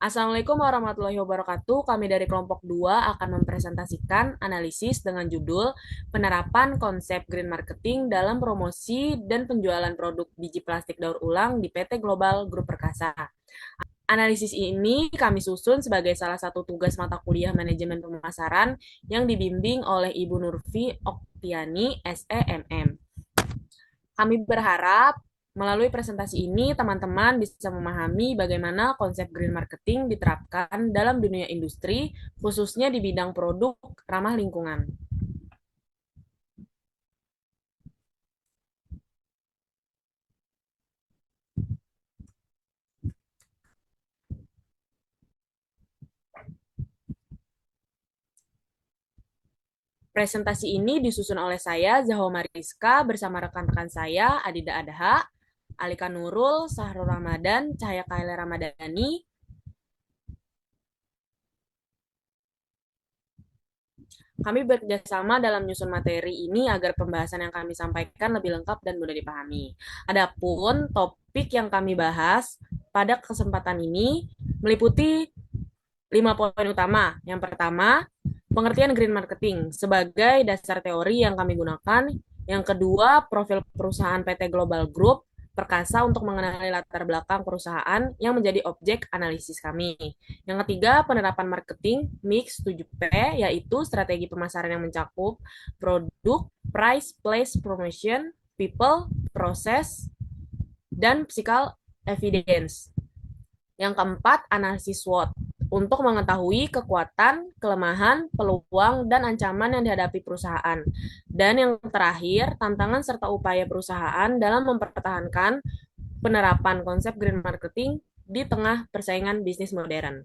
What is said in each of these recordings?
Assalamualaikum warahmatullahi wabarakatuh. Kami dari kelompok 2 akan mempresentasikan analisis dengan judul Penerapan Konsep Green Marketing dalam Promosi dan Penjualan Produk Biji Plastik Daur Ulang di PT Global Group Perkasa. Analisis ini kami susun sebagai salah satu tugas mata kuliah Manajemen Pemasaran yang dibimbing oleh Ibu Nurfi Oktiani, SEMM. Kami berharap melalui presentasi ini teman-teman bisa memahami bagaimana konsep green marketing diterapkan dalam dunia industri, khususnya di bidang produk ramah lingkungan. Presentasi ini disusun oleh saya, Zahwa Mariska, bersama rekan-rekan saya, Adida Adha, Alika Nurul, Sahrul Ramadan, Cahaya Kaila Ramadhani. Kami bekerjasama dalam menyusun materi ini agar pembahasan yang kami sampaikan lebih lengkap dan mudah dipahami. Adapun topik yang kami bahas pada kesempatan ini meliputi 5 poin utama. Yang pertama, pengertian green marketing sebagai dasar teori yang kami gunakan. Yang kedua, profil perusahaan PT Global Group Perkasa untuk mengenali latar belakang perusahaan yang menjadi objek analisis kami. Yang ketiga, penerapan marketing mix 7P, yaitu strategi pemasaran yang mencakup produk, price, place, promotion, people, proses, dan physical evidence. Yang keempat, analisis SWOT untuk mengetahui kekuatan, kelemahan, peluang, dan ancaman yang dihadapi perusahaan. Dan yang terakhir, tantangan serta upaya perusahaan dalam mempertahankan penerapan konsep green marketing di tengah persaingan bisnis modern.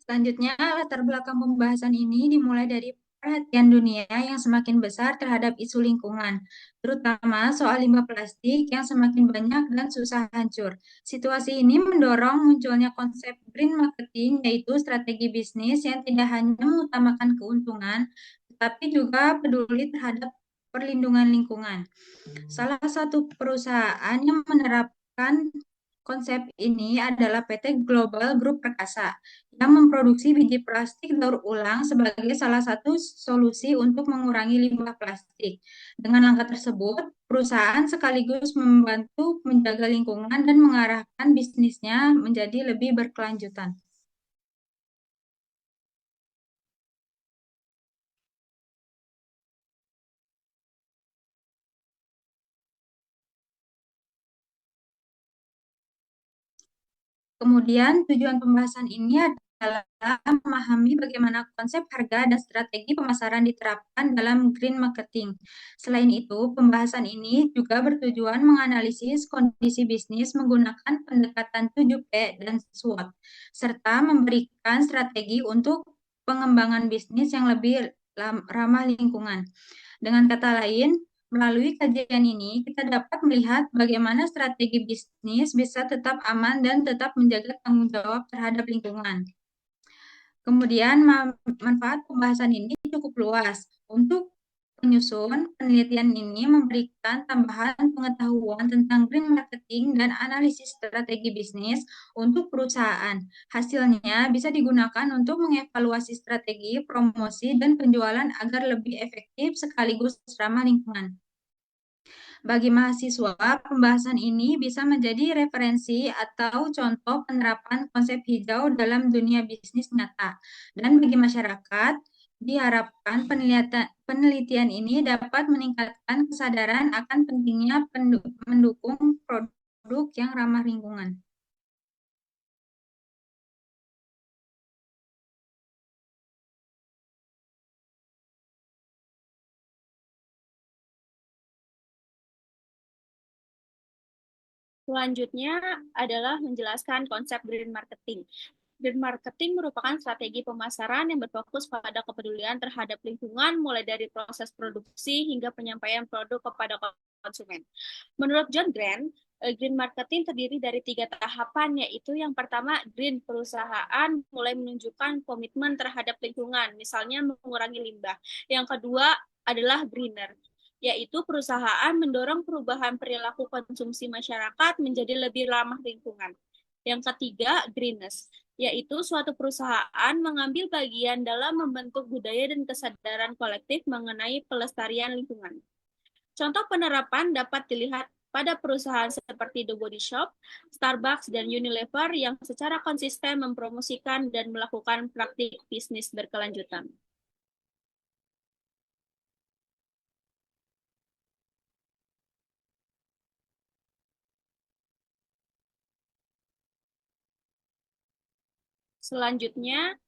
Selanjutnya, latar belakang pembahasan ini dimulai dari perhatian dunia yang semakin besar terhadap isu lingkungan, terutama soal limbah plastik yang semakin banyak dan susah hancur. Situasi ini mendorong munculnya konsep green marketing, yaitu strategi bisnis yang tidak hanya mengutamakan keuntungan, tetapi juga peduli terhadap perlindungan lingkungan. Salah satu perusahaan yang menerapkan konsep ini adalah PT Global Group Perkasa yang memproduksi biji plastik daur ulang sebagai salah satu solusi untuk mengurangi limbah plastik. Dengan langkah tersebut, perusahaan sekaligus membantu menjaga lingkungan dan mengarahkan bisnisnya menjadi lebih berkelanjutan. Kemudian, tujuan pembahasan ini adalah memahami bagaimana konsep harga dan strategi pemasaran diterapkan dalam green marketing. Selain itu, pembahasan ini juga bertujuan menganalisis kondisi bisnis menggunakan pendekatan 7P dan SWOT, serta memberikan strategi untuk pengembangan bisnis yang lebih ramah lingkungan. Dengan kata lain, melalui kajian ini, kita dapat melihat bagaimana strategi bisnis bisa tetap aman dan tetap menjaga tanggung jawab terhadap lingkungan. Kemudian, manfaat pembahasan ini cukup luas. Untuk penyusun, penelitian ini memberikan tambahan pengetahuan tentang green marketing dan analisis strategi bisnis untuk perusahaan. Hasilnya bisa digunakan untuk mengevaluasi strategi, promosi, dan penjualan agar lebih efektif sekaligus ramah lingkungan. Bagi mahasiswa, pembahasan ini bisa menjadi referensi atau contoh penerapan konsep hijau dalam dunia bisnis nyata. Dan bagi masyarakat, diharapkan penelitian ini dapat meningkatkan kesadaran akan pentingnya mendukung produk yang ramah lingkungan. Selanjutnya adalah menjelaskan konsep green marketing. Green marketing merupakan strategi pemasaran yang berfokus pada kepedulian terhadap lingkungan, mulai dari proses produksi hingga penyampaian produk kepada konsumen. Menurut John Grant, Green marketing terdiri dari 3 tahapan, yaitu yang pertama, green, perusahaan mulai menunjukkan komitmen terhadap lingkungan, misalnya mengurangi limbah. Yang kedua adalah greener, yaitu perusahaan mendorong perubahan perilaku konsumsi masyarakat menjadi lebih ramah lingkungan. Yang ketiga, greenness, yaitu suatu perusahaan mengambil bagian dalam membentuk budaya dan kesadaran kolektif mengenai pelestarian lingkungan. Contoh penerapan dapat dilihat pada perusahaan seperti The Body Shop, Starbucks, dan Unilever yang secara konsisten mempromosikan dan melakukan praktik bisnis berkelanjutan. Selanjutnya,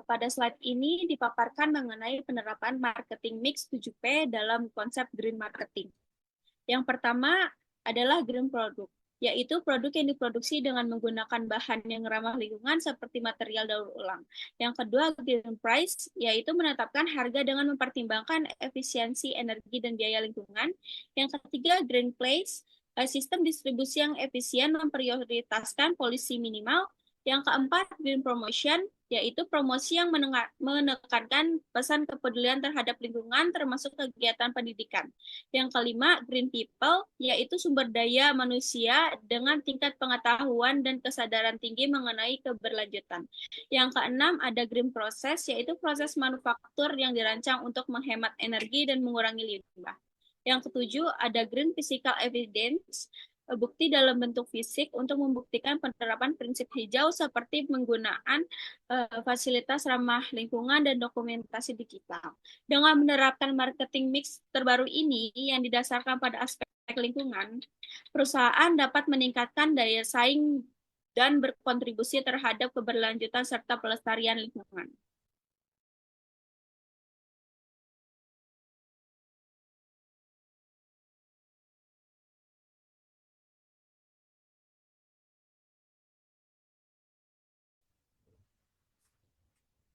pada slide ini dipaparkan mengenai penerapan marketing mix 7P dalam konsep green marketing. Yang pertama adalah green product, yaitu produk yang diproduksi dengan menggunakan bahan yang ramah lingkungan seperti material daur ulang. Yang kedua, green price, yaitu menetapkan harga dengan mempertimbangkan efisiensi energi dan biaya lingkungan. Yang ketiga, green place, sistem distribusi yang efisien memprioritaskan polusi minimal. Yang keempat, green promotion, yaitu promosi yang menekankan pesan kepedulian terhadap lingkungan termasuk kegiatan pendidikan. Yang kelima, green people, yaitu sumber daya manusia dengan tingkat pengetahuan dan kesadaran tinggi mengenai keberlanjutan. Yang keenam, ada green process, yaitu proses manufaktur yang dirancang untuk menghemat energi dan mengurangi limbah. Yang ketujuh, ada green physical evidence, bukti dalam bentuk fisik untuk membuktikan penerapan prinsip hijau seperti penggunaan fasilitas ramah lingkungan dan dokumentasi digital. Dengan menerapkan marketing mix terbaru ini yang didasarkan pada aspek lingkungan, perusahaan dapat meningkatkan daya saing dan berkontribusi terhadap keberlanjutan serta pelestarian lingkungan.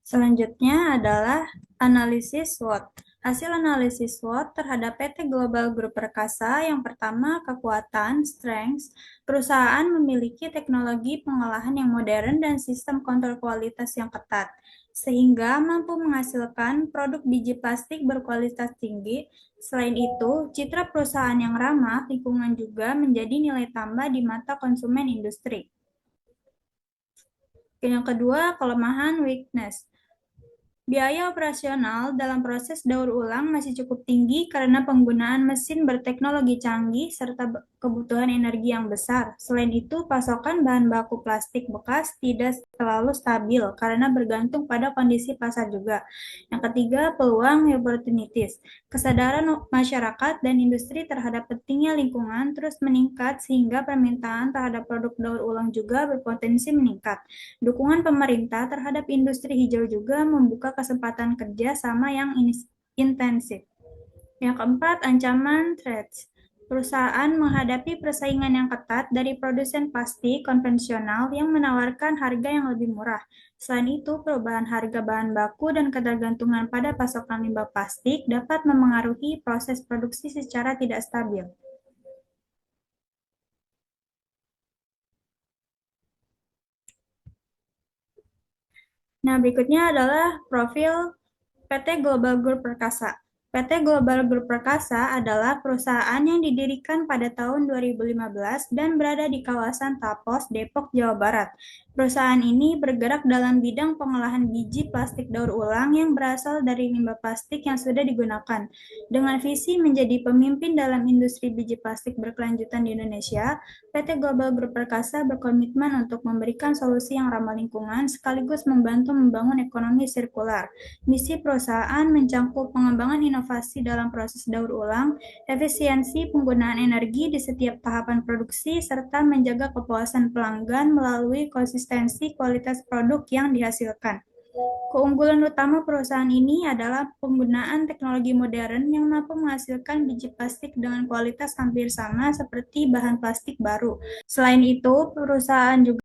Selanjutnya adalah analisis SWOT. Hasil analisis SWOT terhadap PT Global Group Perkasa yang pertama, kekuatan, strengths. Perusahaan memiliki teknologi pengolahan yang modern dan sistem kontrol kualitas yang ketat, sehingga mampu menghasilkan produk biji plastik berkualitas tinggi. Selain itu, citra perusahaan yang ramah lingkungan juga menjadi nilai tambah di mata konsumen industri. Yang kedua, kelemahan weakness. Biaya operasional dalam proses daur ulang masih cukup tinggi karena penggunaan mesin berteknologi canggih serta kebutuhan energi yang besar. Selain itu, pasokan bahan baku plastik bekas tidak selalu stabil karena bergantung pada kondisi pasar juga. Yang ketiga, peluang opportunities. Kesadaran masyarakat dan industri terhadap pentingnya lingkungan terus meningkat sehingga permintaan terhadap produk daur ulang juga berpotensi meningkat. Dukungan pemerintah terhadap industri hijau juga membuka kesempatan kerja sama yang intensif. Yang keempat, ancaman threats. Perusahaan menghadapi persaingan yang ketat dari produsen plastik konvensional yang menawarkan harga yang lebih murah. Selain itu, perubahan harga bahan baku dan ketergantungan pada pasokan limbah plastik dapat memengaruhi proses produksi secara tidak stabil. Nah, berikutnya adalah profil PT Global Group Perkasa. PT Global Group Perkasa adalah perusahaan yang didirikan pada tahun 2015 dan berada di kawasan Tapos, Depok, Jawa Barat. Perusahaan ini bergerak dalam bidang pengolahan biji plastik daur ulang yang berasal dari limbah plastik yang sudah digunakan. Dengan visi menjadi pemimpin dalam industri biji plastik berkelanjutan di Indonesia, PT Global Group Perkasa berkomitmen untuk memberikan solusi yang ramah lingkungan sekaligus membantu membangun ekonomi sirkular. Misi perusahaan mencakup pengembangan inovasi dalam proses daur ulang, efisiensi penggunaan energi di setiap tahapan produksi, serta menjaga kepuasan pelanggan melalui konsistensi kualitas produk yang dihasilkan. Keunggulan utama perusahaan ini adalah penggunaan teknologi modern yang mampu menghasilkan biji plastik dengan kualitas hampir sama seperti bahan plastik baru. Selain itu, perusahaan juga